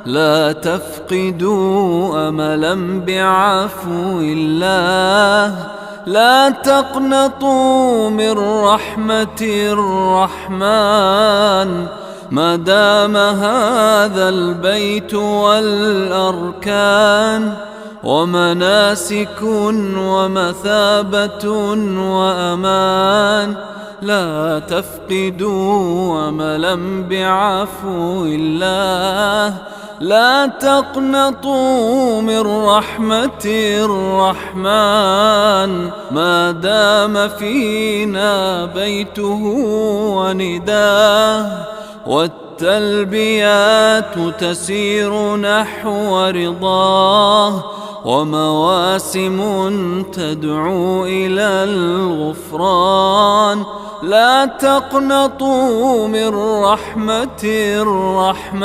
لا تفقدوا أملا بعفو الله، لا تقنطوا من رحمة الرحمن. ما دام هذا البيت والأركان ومناسك ومثابة وأمان، لا تفقدوا أملا بعفو الله، لا تقنطوا من رحمة الرحمن. ما دام فينا بيته ونداه، والتلبيات تسير نحو رضاه، ومواسم تدعو إلى الغفران. لا تقنطوا من رحمة الرحمن.